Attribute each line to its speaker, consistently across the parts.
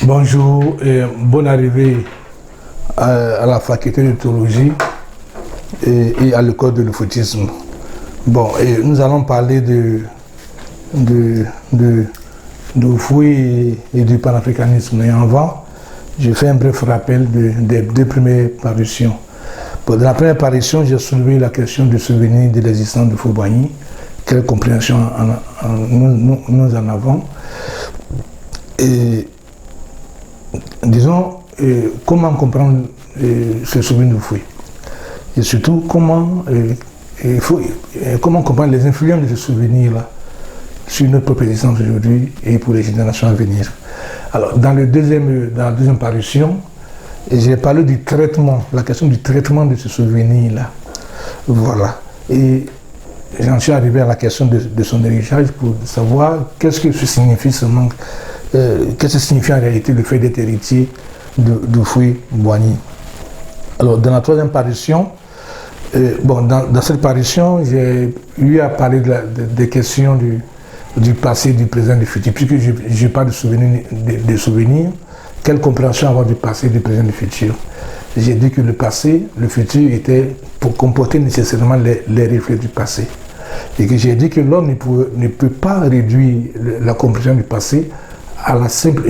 Speaker 1: Bonjour et bonne arrivée à la faculté de théologie et à l'école de l'Ufoutisme. Bon, et nous allons parler de Houphouët et du panafricanisme. Et avant, je fais un bref rappel des deux premières parutions. Dans la première parution, j'ai soulevé la question du souvenir de l'existence de Houphouët-Boigny. Quelle compréhension nous en avons. Et disons, comment comprendre ce souvenir de Houphouët. Et surtout, comment comprendre les influences de ce souvenir-là sur notre propre existence aujourd'hui et pour les générations à venir. Alors, dans la deuxième parution, j'ai parlé du traitement, la question du traitement de ce souvenir-là. Voilà. Et j'en suis arrivé à la question de son héritage pour savoir qu'est-ce que ce signifie ce manque, qu'est-ce que signifie en réalité le fait d'être héritier de Houphouët-Boigny. Alors, dans la troisième parution, dans cette parution, j'ai eu à parler des questions du passé, du présent, du futur. Puisque je parle de souvenirs, quelle compréhension avoir du passé, du présent, du futur. J'ai dit que le passé, le futur était pour comporter nécessairement les reflets du passé. Et que j'ai dit que l'homme ne peut pas réduire la compréhension du passé à sa simple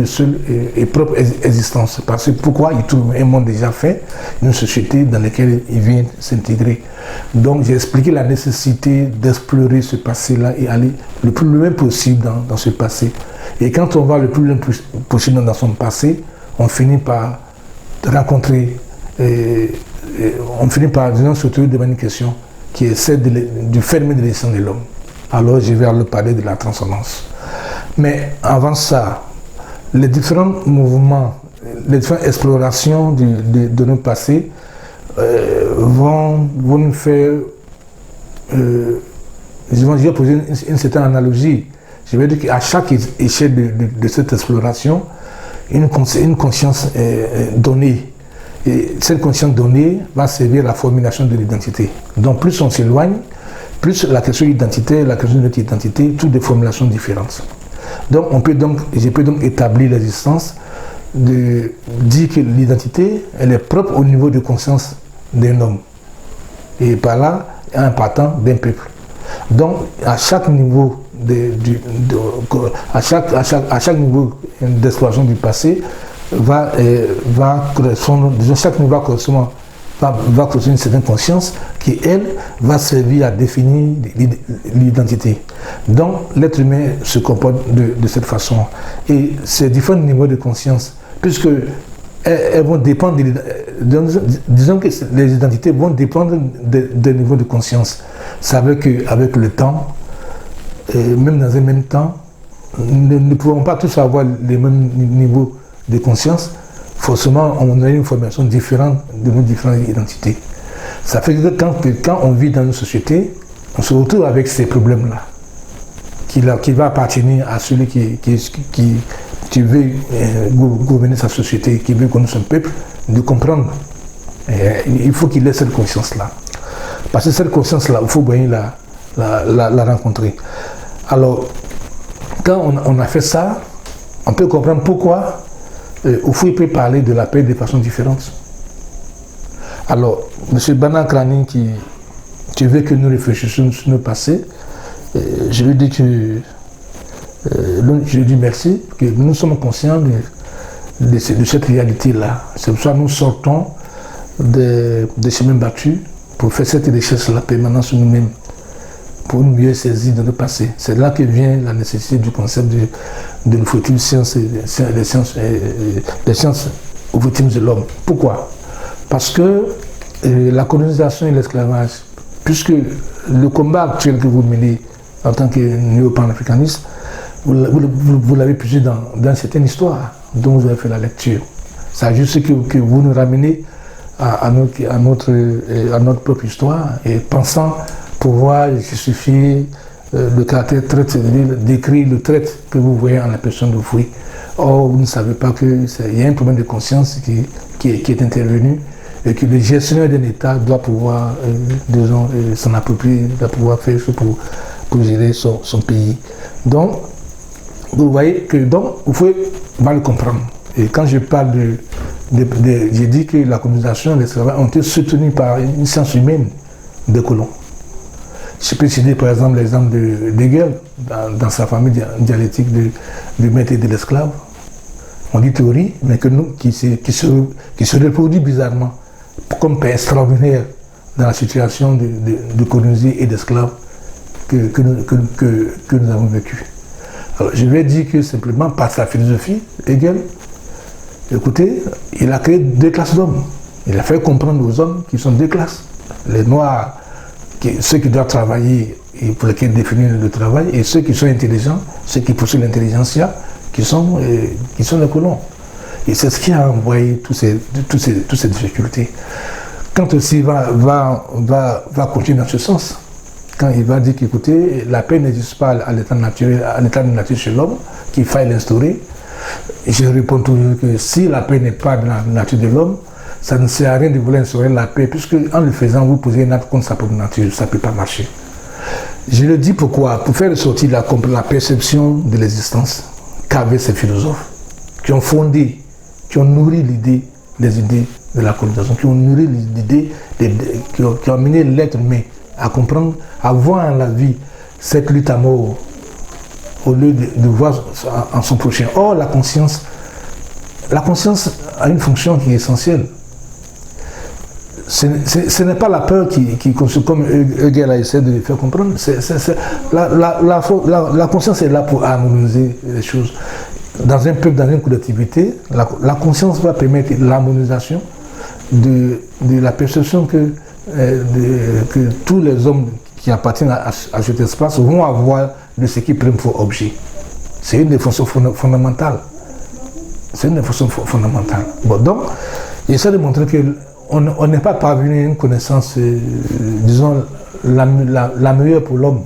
Speaker 1: et seule et propre existence. Parce que pourquoi il trouve un monde déjà fait, une société dans laquelle il vient s'intégrer. Donc j'ai expliqué la nécessité d'explorer ce passé-là et aller le plus loin possible dans ce passé. Et quand on va le plus loin possible dans son passé, on finit par rencontrer, on finit par se retrouver devant une question qui est celle du phénomène de l'existence de l'homme. Alors je vais aller parler de la transcendance. Mais avant ça, les différents mouvements, les différentes explorations de notre passé vont nous faire, je vais poser une certaine analogie. Je vais dire qu'à chaque échelle de cette exploration, une conscience est donnée. Et cette conscience donnée va servir à la formulation de l'identité. Donc plus on s'éloigne, plus la question identitaire, la question de notre identité, toutes des formulations différentes. Donc je peux donc établir l'existence de dire que l'identité, elle est propre au niveau de conscience d'un homme. Et par là, un partant d'un peuple. Donc à chaque niveau niveau d'exploration du passé va correspondre, chaque niveau va correspondre à une certaine conscience qui, elle, va servir à définir l'identité. Donc, l'être humain se comporte de cette façon. Et ces différents niveaux de conscience, puisque elles vont dépendre, disons que les identités vont dépendre des niveaux de conscience. Ça veut qu'avec le temps, même dans un même temps, nous ne pouvons pas tous avoir les mêmes niveaux de conscience. Forcément, on a une formation différente de nos différentes identités. Ça fait que quand on vit dans une société, on se retrouve avec ces problèmes-là, qui va appartenir à celui qui veut gouverner sa société, qui veut connaître son peuple, de comprendre. Et il faut qu'il ait cette conscience-là. Parce que cette conscience-là, il faut bien la rencontrer. Alors, quand on a fait ça, on peut comprendre pourquoi Houphouët peut parler de la paix de façon différente. Alors, M. Bana Krani, qui veut que nous réfléchissions sur notre passé, je lui dis merci, que nous sommes conscients de cette réalité-là. C'est pour ça que nous sortons des chemins battus pour faire cette recherche-là permanente sur nous-mêmes, pour nous mieux saisir de notre passé. C'est là que vient la nécessité du concept de l'Ufoutisme, des sciences Ufoutisme de l'homme. Pourquoi? Parce que la colonisation et l'esclavage, puisque le combat actuel que vous menez en tant que néo-panafricaniste, vous l'avez puisé dans une certaine histoire dont vous avez fait la lecture. C'est juste que vous nous ramenez à notre propre histoire et pensant pouvoir justifier le caractère traite, décrire le traite que vous voyez en la personne de Houphouët. Or, vous ne savez pas qu'il y a un problème de conscience qui est intervenu et que le gestionnaire d'un État doit pouvoir, s'en approprier, doit pouvoir faire ce pour gérer son pays. Donc, vous voyez que donc, vous pouvez mal le comprendre. Et quand je parle j'ai dit que la colonisation et l'esclavage ont été soutenus par une science humaine des colons. Je peux citer par exemple l'exemple de Hegel dans sa famille dialectique du maître et de l'esclave. On dit théorie, mais que nous, qui se reproduit bizarrement comme paix extraordinaire dans la situation de colonisés et d'esclaves que nous avons vécu. Alors, je vais dire que simplement par sa philosophie, Hegel, écoutez, il a créé deux classes d'hommes. Il a fait comprendre aux hommes qu'ils sont deux classes. Les noirs, ceux qui doivent travailler et pour lesquels définir le travail, et ceux qui sont intelligents, ceux qui poursuivent l'intelligentsia, qui sont les colons. Et c'est ce qui a envoyé toutes ces difficultés. Quand aussi va continuer dans ce sens, quand il va dire qu'écoutez, la paix n'existe pas à l'état naturel, à l'état de nature chez l'homme, qu'il faille l'instaurer, je réponds toujours que si la paix n'est pas dans la nature de l'homme, ça ne sert à rien de vouloir instaurer la paix, puisque en le faisant, vous posez un acte contre sa propre nature, ça ne peut pas marcher. Je le dis pourquoi? Pour faire ressortir la perception de l'existence qu'avaient ces philosophes, qui ont fondé, qui ont nourri les idées de la colonisation, qui ont nourri l'idée, qui ont amené l'être humain à comprendre, à voir en la vie cette lutte à mort, au lieu de voir en son prochain. Or, la conscience a une fonction qui est essentielle. Ce n'est pas la peur comme Hegel a essayé de le faire comprendre. La conscience est là pour harmoniser les choses. Dans un peuple, dans une collectivité, la conscience va permettre l'harmonisation de la perception que tous les hommes qui appartiennent à cet espace vont avoir de ce qu'ils prennent pour objet. C'est une des fonctions fondamentales. C'est une des fonctions fondamentales. Bon, donc, j'essaie de montrer qu'on n'est pas parvenu à une connaissance, disons, la meilleure pour l'homme.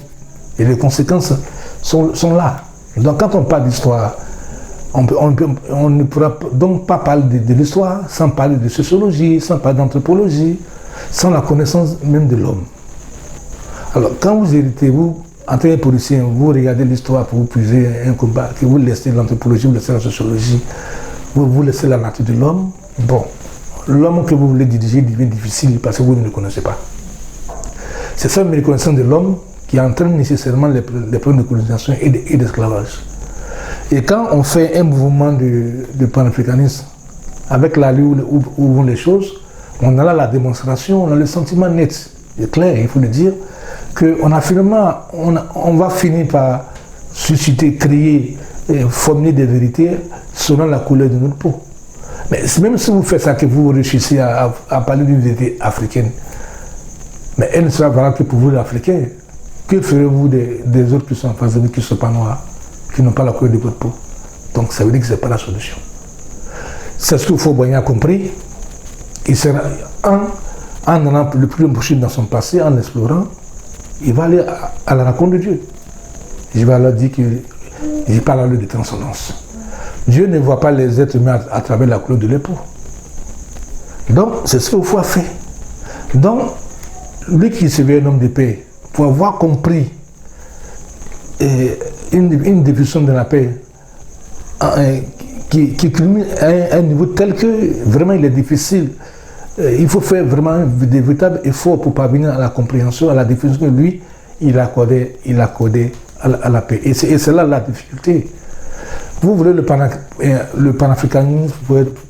Speaker 1: Et les conséquences sont là. Donc, quand on parle d'histoire, on ne pourra donc pas parler de l'histoire sans parler de sociologie, sans parler d'anthropologie, sans la connaissance même de l'homme. Alors, quand vous héritez, vous, en tant que policier, vous regardez l'histoire pour vous puiser un combat, que vous laissez l'anthropologie, vous laissez la sociologie, vous laissez la nature de l'homme, bon, l'homme que vous voulez diriger devient difficile parce que vous ne le connaissez pas. C'est ça, une méconnaissance de l'homme qui entraîne nécessairement les problèmes de colonisation et d'esclavage. Et quand on fait un mouvement de panafricanisme, avec l'allure où vont les choses, on a là la démonstration, on a le sentiment net, et clair, il faut le dire, qu'on a finalement, on va finir par susciter, créer, formuler des vérités selon la couleur de notre peau. Mais même si vous faites ça, que vous réussissez à parler d'une vérité africaine, mais elle ne sera valable que pour vous, les Africains. Que ferez-vous des autres qui sont en face de vous, qui ne sont pas noirs, qui n'ont pas la couleur de votre peau? Donc ça veut dire que ce n'est pas la solution. C'est ce que Fauboyant a compris. Il sera, en allant le plus possible dans son passé, en explorant, il va aller à la rencontre de Dieu. Je vais alors dire qu'il parle à lui de transcendance. Dieu ne voit pas les êtres humains à travers la couleur de l'époux. Donc, c'est ce que Foucault a fait. Donc, lui qui se veut un homme de paix, pour avoir compris une définition de la paix qui culmine à un niveau tel que vraiment il est difficile. Il faut faire vraiment des véritables efforts pour parvenir à la compréhension, à la définition que lui, il accordait à la paix. Et c'est là la difficulté. Vous voulez le panafricanisme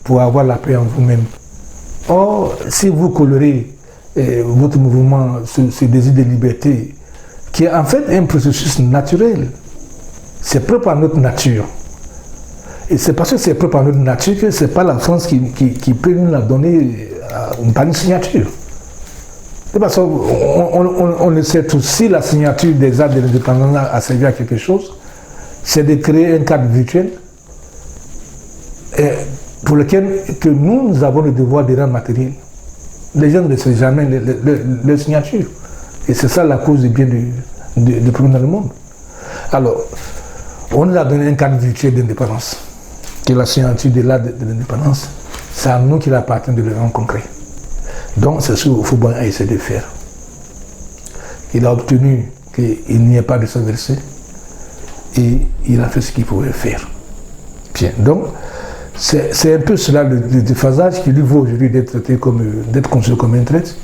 Speaker 1: pour avoir la paix en vous-même. Or, si vous colorez votre mouvement, ce désir de liberté, qui est en fait un processus naturel, c'est propre à notre nature. Et c'est parce que c'est propre à notre nature que ce n'est pas la France qui peut nous la donner par une signature. De toute façon, on le sait tous, si la signature des actes de l'indépendance a servi à quelque chose, c'est de créer un cadre virtuel pour lequel que nous avons le devoir de rendre matériel. Les gens ne savent jamais leur signature. Et c'est ça la cause du bien du problème dans le monde. Alors, on nous a donné un cadre virtuel d'indépendance, qui est la signature de l'acte de l'indépendance. C'est à nous qu'il appartient de le rendre concret. Donc, c'est ce que Foucault a essayé de faire. Il a obtenu qu'il n'y ait pas de sang versé. et il a fait ce qu'il pouvait faire. Bien, donc c'est un peu cela le déphasage qui lui vaut aujourd'hui d'être traité d'être considéré comme un traître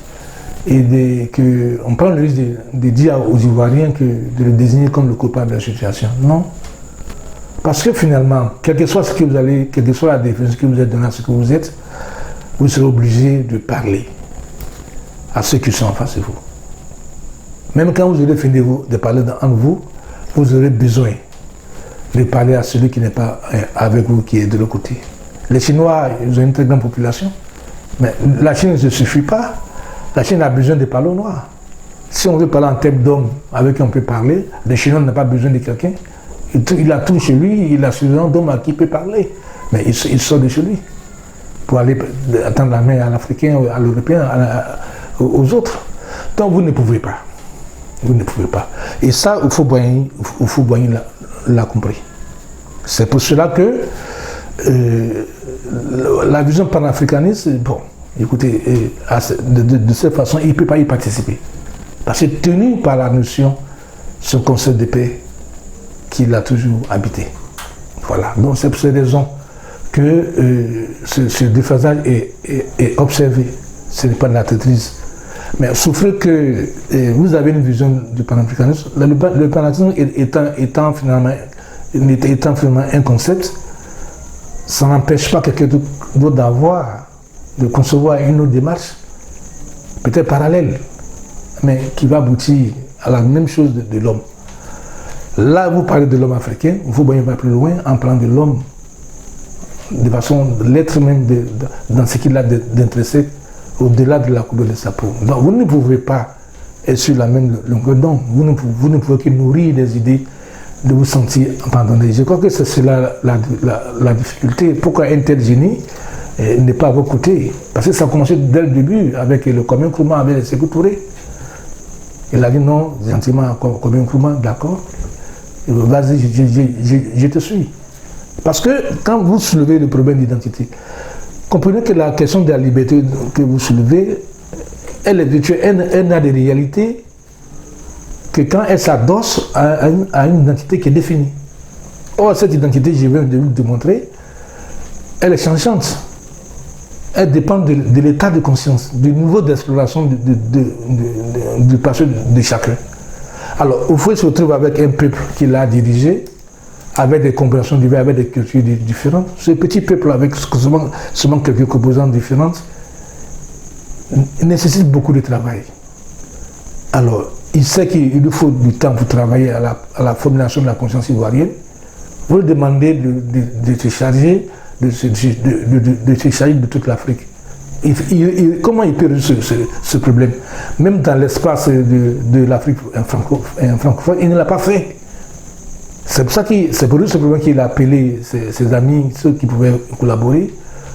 Speaker 1: et qu'on prend le risque de dire aux Ivoiriens de le désigner comme le coupable de la situation. Non. Parce que finalement, quel que soit ce que vous allez, quelle que soit la définition que vous êtes donnée à ce que vous êtes, vous serez obligé de parler à ceux qui sont en face de vous. Même quand vous aurez fini de parler entre vous, vous aurez besoin de parler à celui qui n'est pas avec vous, qui est de l'autre côté. Les Chinois, ils ont une très grande population, mais la Chine ne se suffit pas. La Chine a besoin de parler aux Noirs. Si on veut parler en termes d'hommes avec qui on peut parler, les Chinois n'ont pas besoin de quelqu'un. Il a tout chez lui, il a suffisamment d'hommes à qui il peut parler. Mais il sort de chez lui pour aller attendre la main à l'Africain, à l'Européen, aux autres. Donc vous ne pouvez pas. Vous ne pouvez pas. Et ça, il faut bien l'a compris. C'est pour cela que la vision panafricaniste, bon, écoutez, de cette façon, il ne peut pas y participer. Parce que tenu par la notion, ce concept de paix qu'il a toujours habité. Voilà. Donc c'est pour ces raisons que ce déphasage est observé. Ce n'est pas de la traîtrise. Mais souffrez que vous avez une vision du panafricanisme. Le panafricanisme étant finalement un concept, ça n'empêche pas quelqu'un d'autre de concevoir une autre démarche, peut-être parallèle, mais qui va aboutir à la même chose de l'homme. Là, vous parlez de l'homme africain, il faut bien aller plus loin en parlant de l'homme, de façon, l'être même dans ce qu'il a d'intéressé, au-delà de la couleur de sa peau. Donc, vous ne pouvez pas être sur la même longueur d'onde. Vous ne pouvez que nourrir des idées, de vous sentir abandonné. Je crois que c'est cela la difficulté. Pourquoi un tel génie n'est pas à vos côtés? Parce que ça a commencé dès le début avec le Kwame Nkrumah, avec les Sékou Touré. Il a dit non, gentiment, Kwame Nkrumah, d'accord. Vas-y, je te suis. Parce que quand vous soulevez le problème d'identité, comprenez que la question de la liberté que vous soulevez, elle est virtuelle, elle n'a de réalité que quand elle s'adosse à une identité qui est définie. Or, cette identité, je viens de vous démontrer, elle est changeante. Elle dépend de l'état de conscience, du niveau d'exploration du passé de chacun. Alors, Houphouët se retrouve avec un peuple qu'il a dirigé, avec des compréhensions diverses, avec des cultures différentes. Ce petit peuple, avec seulement quelques composantes différentes, nécessite beaucoup de travail. Alors, il sait qu'il lui faut du temps pour travailler à la formulation de la conscience ivoirienne. Vous lui demandez de se charger de se charger de toute l'Afrique. Comment il peut résoudre ce problème? Même dans l'espace de l'Afrique francophone, il ne l'a pas fait. C'est pour lui ce problème qu'il a appelé ses amis, ceux qui pouvaient collaborer,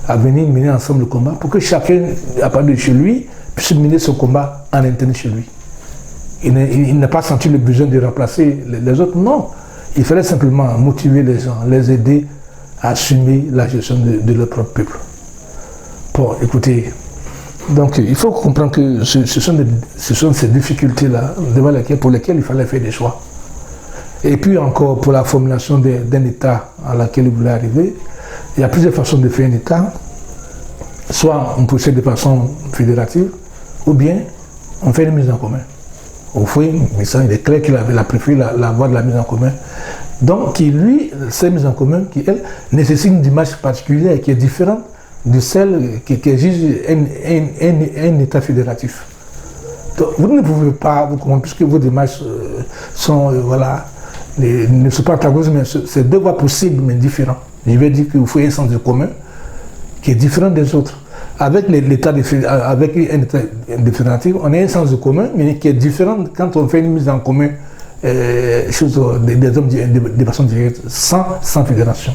Speaker 1: à venir mener ensemble le combat pour que chacun, à partir de chez lui, puisse mener son combat en interne chez lui. Il n'a pas senti le besoin de remplacer les autres, non. Il fallait simplement motiver les gens, les aider à assumer la gestion de leur propre peuple. Bon, écoutez, donc il faut comprendre que ce sont ces difficultés-là pour lesquelles il fallait faire des choix. Et puis encore, pour la formulation d'un État à laquelle il voulait arriver, il y a plusieurs façons de faire un État. Soit on procède de façon fédérative, ou bien on fait une mise en commun. Au fond, il est clair qu'il avait préféré la voie de la mise en commun. Donc, cette mise en commun, qui, elle, nécessite une démarche particulière qui est différente de celle qui exige un État fédératif. Donc, vous ne pouvez pas, puisque vos démarches sont, ne sont pas antagonistes, mais c'est deux voies possibles, mais différentes. Je vais dire qu'il faut un sens commun qui est différent des autres. Avec l'État avec un État fédératif, on a un sens commun, mais qui est différent quand on fait une mise en commun des hommes de façon directe, sans fédération.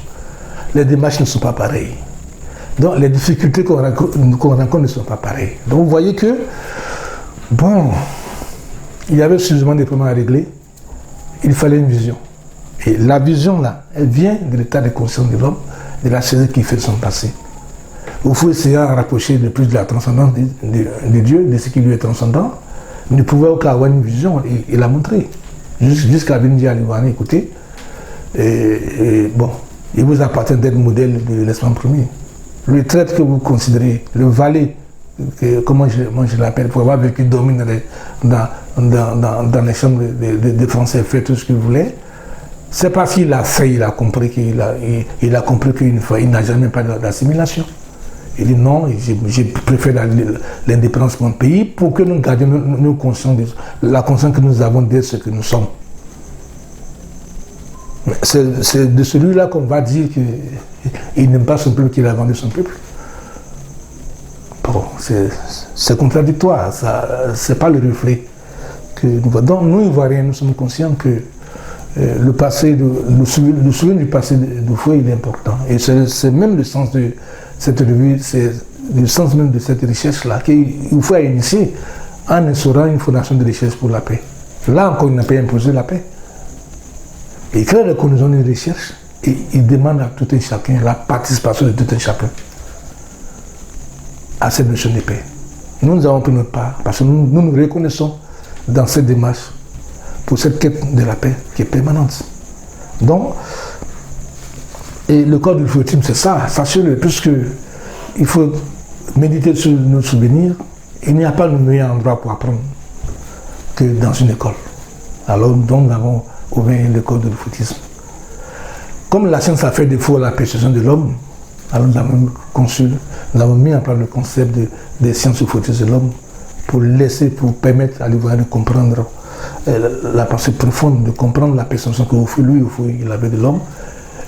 Speaker 1: Les démarches ne sont pas pareilles. Donc les difficultés qu'on rencontre ne sont pas pareilles. Donc vous voyez que, bon, il y avait suffisamment de problèmes à régler, il fallait une vision. Et la vision là, elle vient de l'état de conscience de l'homme, de la saison qui fait de son passé. Il faut essayer de rapprocher de plus de la transcendance de Dieu, de ce qui lui est transcendant. Il ne pouvait aucun avoir une vision, il l'a montré. Jusqu'à venir dire à l'Ivoirien, écoutez, bon, il vous appartient d'être modèle de l'Espagne premier. Le traître que vous considérez, le valet, comment je l'appelle, pour avoir vécu dormir dans les chambres des Français, fait tout ce qu'il voulait, c'est parce qu'il a fait, il a compris qu'il a compris qu'il n'a jamais pas d'assimilation. Il dit non, je préfère l'indépendance de mon pays pour que nous gardions nos consciences, la conscience que nous avons d'être ce que nous sommes. C'est de celui-là qu'on va dire qu'il n'aime pas son peuple, qu'il a vendu son peuple. Bon, c'est contradictoire, c'est pas le reflet que nous voyons. Donc nous, Ivoiriens, nous sommes conscients que le passé, le souvenir du passé de Fouet, il est important. Et c'est même le sens de cette revue, c'est le sens même de cette recherche-là qu'il faut initier en instaurant une fondation de recherche pour la paix. Là encore, il n'a pas imposé la paix. Il crée la conditions de recherche et il demande à tout un chacun la participation de tout un chacun à cette notion de paix. Nous avons pris notre part parce que nous nous reconnaissons dans cette démarche pour cette quête de la paix qui est permanente. Donc, et le code du Fouettisme, c'est ça, sachez-le, puisque il faut méditer sur nos souvenirs, il n'y a pas de meilleur endroit pour apprendre que dans une école. Alors, donc, nous avons ouvert le code du Fouettisme. Comme la science a fait défaut à la perception de l'homme, alors nous avons mis en place le concept des sciences fouettistes de l'homme pour permettre à l'Ivoirien de comprendre la pensée profonde, de comprendre la perception que lui, il avait de l'homme,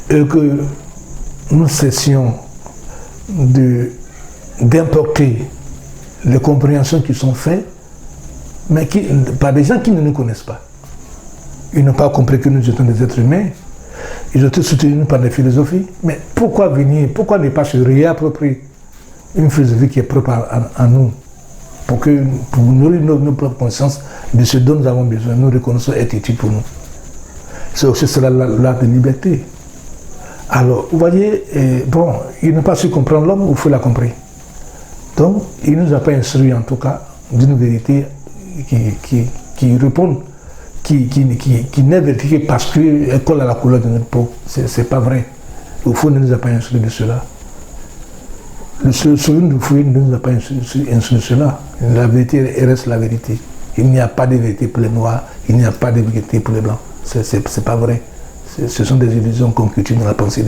Speaker 1: et que nous cessions d'importer les compréhensions qui sont faites, mais par des gens qui ne nous connaissent pas. Ils n'ont pas compris que nous étions des êtres humains, ils ont été soutenus par des philosophies, mais pourquoi ne pas se réapproprier une philosophie qui est propre à nous, pour nourrir nos propres consciences de ce dont nous avons besoin, nous reconnaissons être utile pour nous. C'est aussi cela l'acte de liberté. Alors, vous voyez, bon, il n'a pas su comprendre l'homme, il faut l'a compris. Donc, il ne nous a pas instruit en tout cas d'une vérité qui répond, qui n'est vérifiée parce qu'elle colle à la couleur de notre peau. C'est pas vrai. Il faut ne nous a pas instruit de cela. Le souvenir du Fouet ne nous a pas instruit de cela. La vérité reste la vérité. Il n'y a pas de vérité pour les noirs, il n'y a pas de vérité pour les blancs. C'est pas vrai. Ce sont des illusions qu'on cultive dans la pensée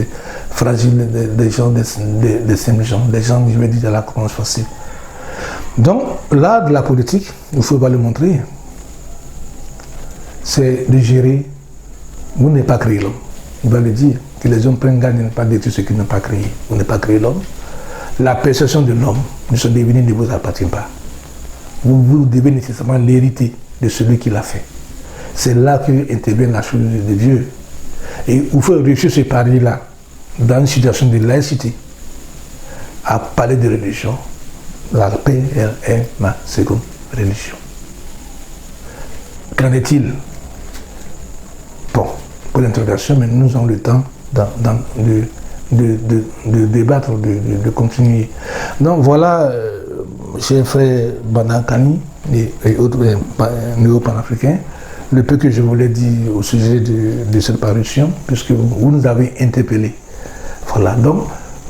Speaker 1: fragile des gens, des simples gens, des gens, je vais dire, à la commence facile. Donc, l'art de la politique, il faut pas le montrer, c'est de gérer. Vous n'avez pas créé l'homme. Il va le dire, que les hommes prennent garde de ne pas détruire ce qu'ils n'ont pas créé. Vous n'avez pas créé l'homme. La perception de l'homme, de son devenir, ne vous appartient pas. Vous devez nécessairement l'hériter de celui qui l'a fait. C'est là que intervient la chose de Dieu. Et il faut réussir ce pari-là, dans une situation de laïcité, à parler de religion. La paix, elle est ma seconde religion. Qu'en est-il? Bon, pour l'introduction, mais nous avons le temps de débattre, de continuer. Donc voilà, j'ai fait Banakani et autres néo-panafricains, le peu que je voulais dire au sujet de cette parution, puisque vous nous avez interpellés. Voilà, donc,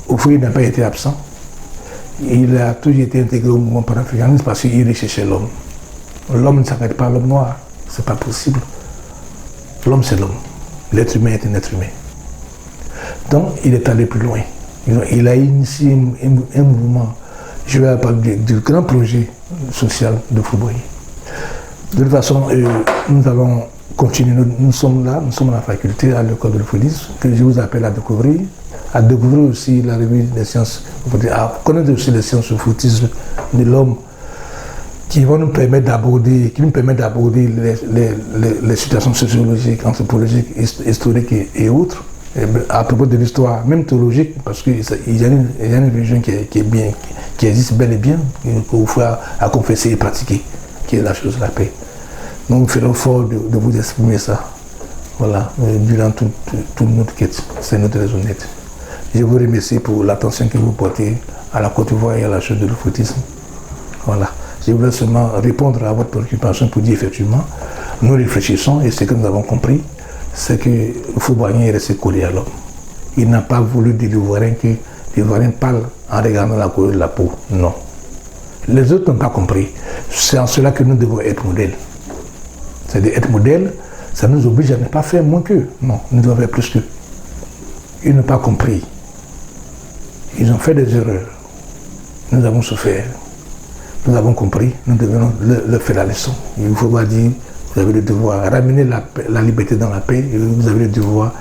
Speaker 1: Houphouët n'a pas été absent. Il a toujours été intégré au mouvement panafricaniste parce qu'il recherchait l'homme. L'homme ne s'arrête pas à l'homme noir, c'est pas possible. L'homme, c'est l'homme. L'être humain est un être humain. Donc, il est allé plus loin. Il a initié un mouvement, je vais parler du grand projet social de Houphouët. De toute façon, nous allons continuer. Nous sommes là, nous sommes à la faculté, à l'école de l'Houphouët, que je vous appelle à découvrir aussi la revue des sciences, à connaître aussi les sciences du foutisme de l'homme, qui vont nous permettre d'aborder, les situations sociologiques, anthropologiques, historiques et autres. À propos de l'histoire, même théologique, parce qu'il y a une religion qui existe bel et bien, qu'il faut à confesser et pratiquer, qui est la chose de la paix. Donc nous ferons fort de vous exprimer ça. Voilà, durant toute notre quête, c'est notre raison d'être. Je vous remercie pour l'attention que vous portez à la Côte d'Ivoire et à la chose de l'Houphouëtisme. Voilà. Je voulais seulement répondre à votre préoccupation pour dire effectivement, nous réfléchissons et ce que nous avons compris, c'est que le footballeur est resté collé à l'homme. Il n'a pas voulu dire l'Ivoirien que l'Ivoirien parle en regardant la couleur de la peau. Non. Les autres n'ont pas compris. C'est en cela que nous devons être modèles. C'est-à-dire être modèle, ça nous oblige à ne pas faire moins qu'eux. Non, nous devons faire plus qu'eux. Ils n'ont pas compris. Ils ont fait des erreurs. Nous avons souffert. Nous avons compris. Nous devons leur faire la leçon. Il ne faut pas dire, vous avez le devoir de ramener la liberté dans la paix et vous avez le devoir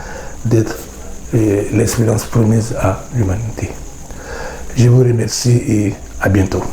Speaker 1: d'être l'espérance promise à l'humanité. Je vous remercie et à bientôt.